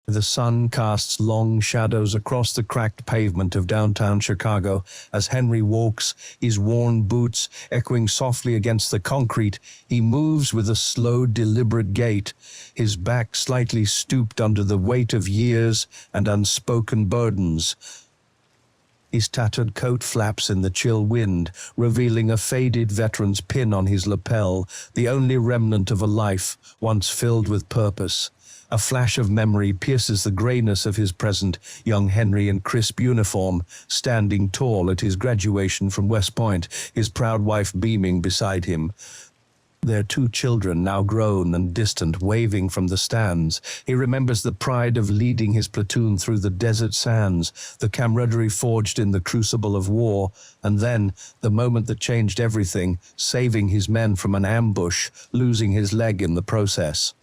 The sun casts long shadows across the cracked pavement of downtown Chicago as Henry walks, his worn boots echoing softly against the concrete. He moves with a slow, deliberate gait, his back slightly stooped under the weight of years and unspoken burdens. His tattered coat flaps in the chill wind, revealing a faded veteran's pin on his lapel, the only remnant of a life once filled with purpose. A flash of memory pierces the grayness of his present, young Henry in crisp uniform, standing tall at his graduation from West Point, his proud wife beaming beside him. Their two children, now grown and distant, waving from the stands. He remembers the pride of leading his platoon through the desert sands, the camaraderie forged in the crucible of war, and then, the moment that changed everything, saving his men from an ambush, losing his leg in the process.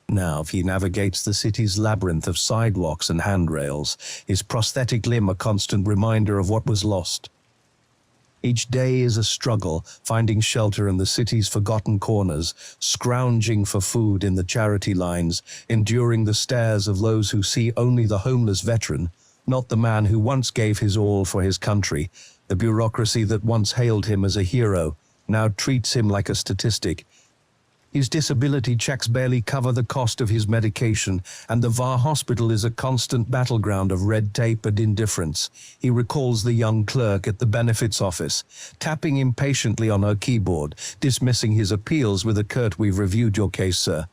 Now he navigates the city's labyrinth of sidewalks and handrails, his prosthetic limb a constant reminder of what was lost. Each day is a struggle, finding shelter in the city's forgotten corners, scrounging for food in the charity lines, enduring the stares of those who see only the homeless veteran, not the man who once gave his all for his country. The bureaucracy that once hailed him as a hero now treats him like a statistic. His disability checks barely cover the cost of his medication, and the VAR hospital is a constant battleground of red tape and indifference. He recalls the young clerk at the benefits office, tapping impatiently on her keyboard, dismissing his appeals with a curt "We've reviewed your case, sir."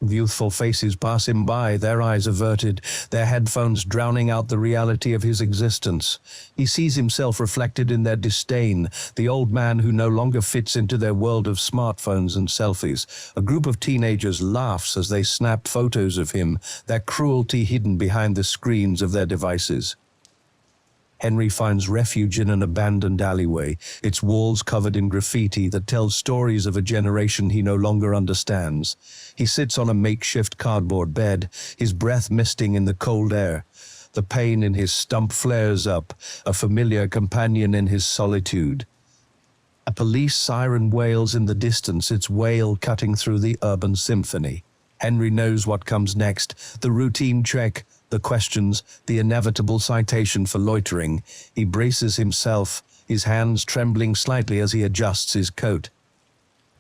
Youthful faces pass him by, their eyes averted, their headphones drowning out the reality of his existence. He sees himself reflected in their disdain, the old man who no longer fits into their world of smartphones and selfies. A group of teenagers laughs as they snap photos of him, their cruelty hidden behind the screens of their devices. Henry finds refuge in an abandoned alleyway, its walls covered in graffiti that tells stories of a generation he no longer understands. He sits on a makeshift cardboard bed, his breath misting in the cold air. The pain in his stump flares up, a familiar companion in his solitude. A police siren wails in the distance, its wail cutting through the urban symphony. Henry knows what comes next, the routine check, the questions, the inevitable citation for loitering. He braces himself, his hands trembling slightly as he adjusts his coat.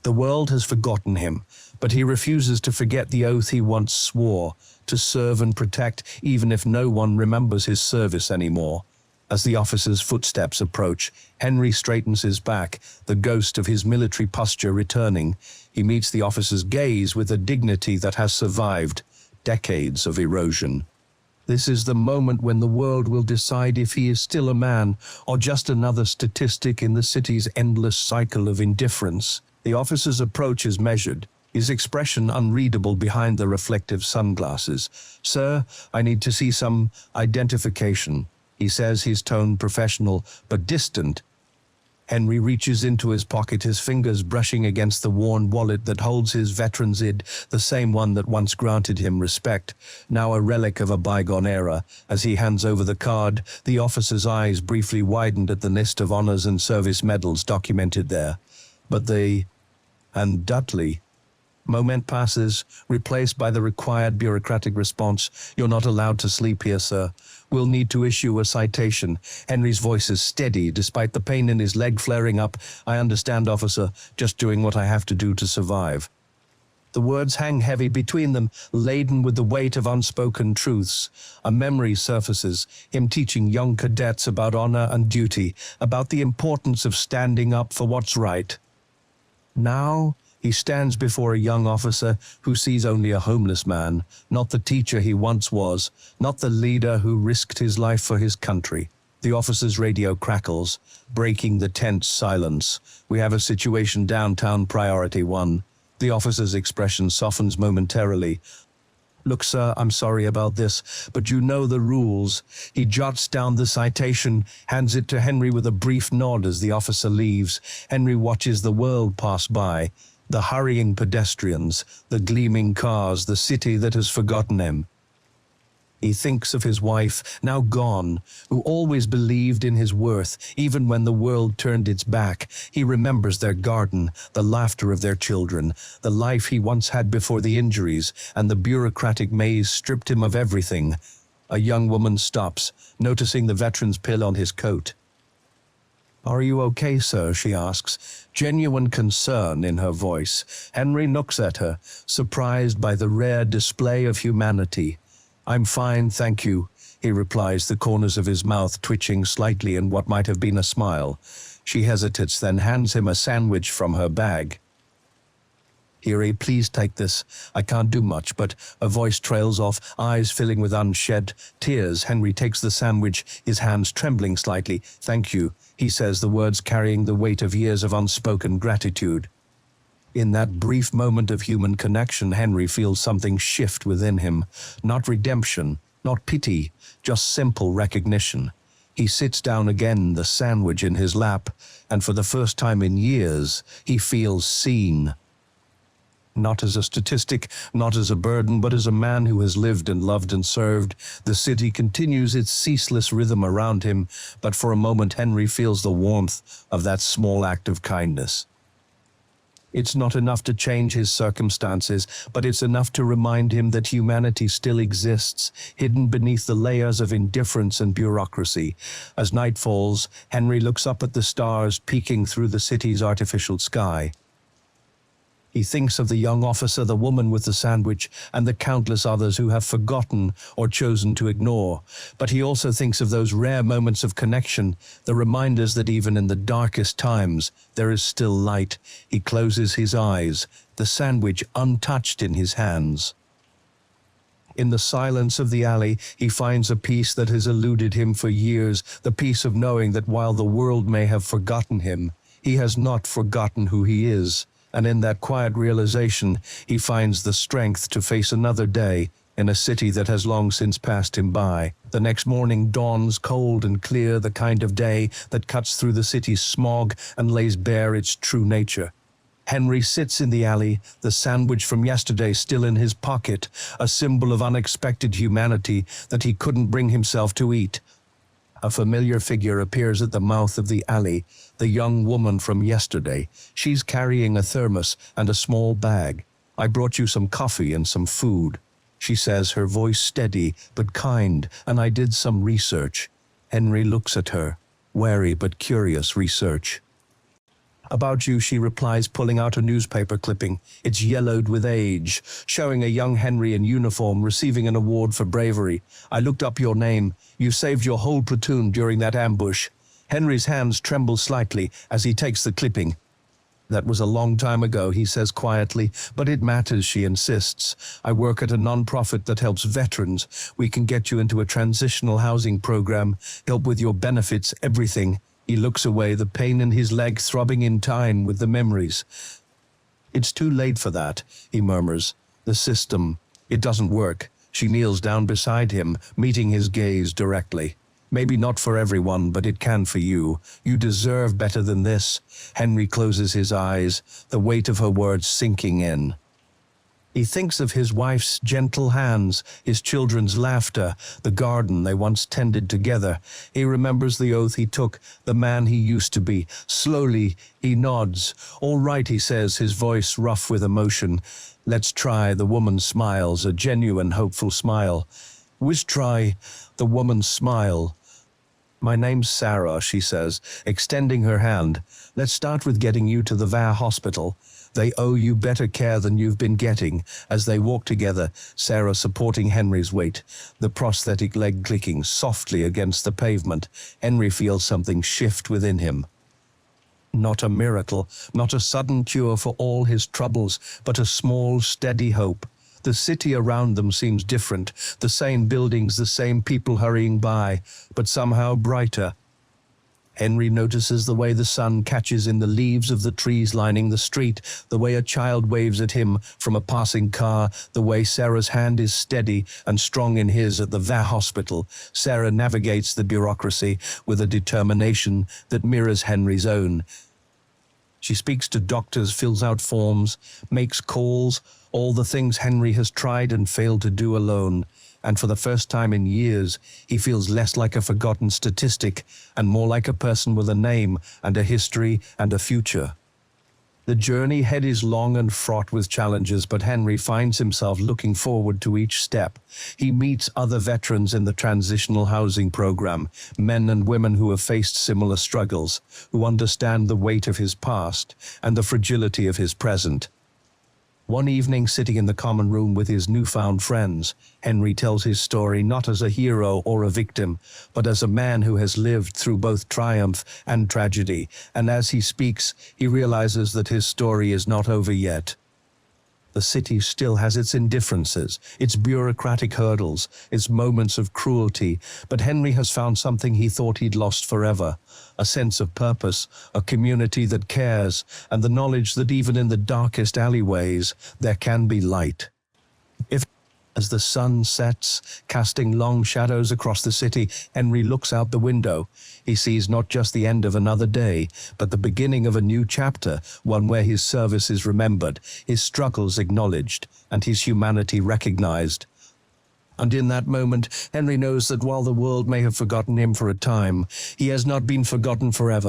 The world has forgotten him, but he refuses to forget the oath he once swore, to serve and protect even if no one remembers his service anymore. As the officer's footsteps approach, Henry straightens his back, the ghost of his military posture returning. He meets the officer's gaze with a dignity that has survived decades of erosion. This is the moment when the world will decide if he is still a man or just another statistic in the city's endless cycle of indifference. The officer's approach is measured, his expression unreadable behind the reflective sunglasses. "Sir, I need to see some identification," he says, his tone professional but distant. Henry reaches into his pocket, his fingers brushing against the worn wallet that holds his veteran's ID, the same one that once granted him respect, now a relic of a bygone era. As he hands over the card, the officer's eyes briefly widened at the list of honors and service medals documented there. But and Dudley. Moment passes, replaced by the required bureaucratic response, "You're not allowed to sleep here, sir. We'll need to issue a citation." Henry's voice is steady, despite the pain in his leg flaring up. "I understand, officer. Just doing what I have to do to survive." The words hang heavy between them, laden with the weight of unspoken truths. A memory surfaces, him teaching young cadets about honor and duty, about the importance of standing up for what's right. Now, he stands before a young officer who sees only a homeless man, not the teacher he once was, not the leader who risked his life for his country. The officer's radio crackles, breaking the tense silence. "We have a situation downtown, priority 1. The officer's expression softens momentarily. "Look, sir, I'm sorry about this, but you know the rules." He jots down the citation, hands it to Henry with a brief nod as the officer leaves. Henry watches the world pass by. The hurrying pedestrians, the gleaming cars, the city that has forgotten him. He thinks of his wife, now gone, who always believed in his worth, even when the world turned its back. He remembers their garden, the laughter of their children, the life he once had before the injuries, and the bureaucratic maze stripped him of everything. A young woman stops, noticing the veteran's pill on his coat. "Are you okay, sir?" she asks, genuine concern in her voice. Henry looks at her, surprised by the rare display of humanity. "I'm fine, thank you," he replies, the corners of his mouth twitching slightly in what might have been a smile. She hesitates, then hands him a sandwich from her bag. "Here, please take this. I can't do much," but a voice trails off, eyes filling with unshed tears. Henry takes the sandwich, his hands trembling slightly. "Thank you," he says, the words carrying the weight of years of unspoken gratitude. In that brief moment of human connection, Henry feels something shift within him. Not redemption, not pity, just simple recognition. He sits down again, the sandwich in his lap, and for the first time in years, he feels seen. Not as a statistic, not as a burden, but as a man who has lived and loved and served. The city continues its ceaseless rhythm around him, but for a moment Henry feels the warmth of that small act of kindness. It's not enough to change his circumstances, but it's enough to remind him that humanity still exists, hidden beneath the layers of indifference and bureaucracy. As night falls, Henry looks up at the stars peeking through the city's artificial sky. He thinks of the young officer, the woman with the sandwich, and the countless others who have forgotten or chosen to ignore. But he also thinks of those rare moments of connection, the reminders that even in the darkest times, there is still light. He closes his eyes, the sandwich untouched in his hands. In the silence of the alley, he finds a peace that has eluded him for years, the peace of knowing that while the world may have forgotten him, he has not forgotten who he is. And in that quiet realization, he finds the strength to face another day in a city that has long since passed him by. The next morning dawns cold and clear, the kind of day that cuts through the city's smog and lays bare its true nature. Henry sits in the alley, the sandwich from yesterday still in his pocket, a symbol of unexpected humanity that he couldn't bring himself to eat. A familiar figure appears at the mouth of the alley, the young woman from yesterday. She's carrying a thermos and a small bag. "I brought you some coffee and some food," she says, her voice steady but kind, "and I did some research." Henry looks at her, wary but curious research. "About you," she replies, pulling out a newspaper clipping. It's yellowed with age, showing a young Henry in uniform receiving an award for bravery. "I looked up your name. You saved your whole platoon during that ambush." Henry's hands tremble slightly as he takes the clipping. "That was a long time ago," he says quietly, "but it matters," she insists. "I work at a non-profit that helps veterans. We can get you into a transitional housing program, help with your benefits, everything." He looks away, the pain in his leg throbbing in time with the memories. "It's too late for that," he murmurs. "The system, it doesn't work." She kneels down beside him, meeting his gaze directly. "Maybe not for everyone, but it can for you. You deserve better than this." Henry closes his eyes, the weight of her words sinking in. He thinks of his wife's gentle hands, his children's laughter, the garden they once tended together. He remembers the oath he took, the man he used to be. Slowly, he nods. "All right," he says, his voice rough with emotion. "Let's try." The woman smiles, a genuine, hopeful smile. "Wish try." The woman smile. "My name's Sarah," she says, extending her hand. "Let's start with getting you to the VA hospital. They owe you better care than you've been getting." As they walk together, Sarah supporting Henry's weight, the prosthetic leg clicking softly against the pavement, Henry feels something shift within him. Not a miracle, not a sudden cure for all his troubles, but a small, steady hope. The city around them seems different, the same buildings, the same people hurrying by, but somehow brighter. Henry notices the way the sun catches in the leaves of the trees lining the street, the way a child waves at him from a passing car, the way Sarah's hand is steady and strong in his at the VA hospital. Sarah navigates the bureaucracy with a determination that mirrors Henry's own. She speaks to doctors, fills out forms, makes calls, all the things Henry has tried and failed to do alone. and for the first time in years, he feels less like a forgotten statistic and more like a person with a name and a history and a future. The journey ahead is long and fraught with challenges, but Henry finds himself looking forward to each step. He meets other veterans in the transitional housing program, men and women who have faced similar struggles, who understand the weight of his past and the fragility of his present. One evening, sitting in the common room with his newfound friends, Henry tells his story not as a hero or a victim, but as a man who has lived through both triumph and tragedy, and as he speaks, he realizes that his story is not over yet. The city still has its indifferences, its bureaucratic hurdles, its moments of cruelty, but Henry has found something he thought he'd lost forever: a sense of purpose, a community that cares, and the knowledge that even in the darkest alleyways, there can be light. As the sun sets, casting long shadows across the city, Henry looks out the window. He sees not just the end of another day, but the beginning of a new chapter, one where his service is remembered, his struggles acknowledged, and his humanity recognized. And in that moment, Henry knows that while the world may have forgotten him for a time, he has not been forgotten forever.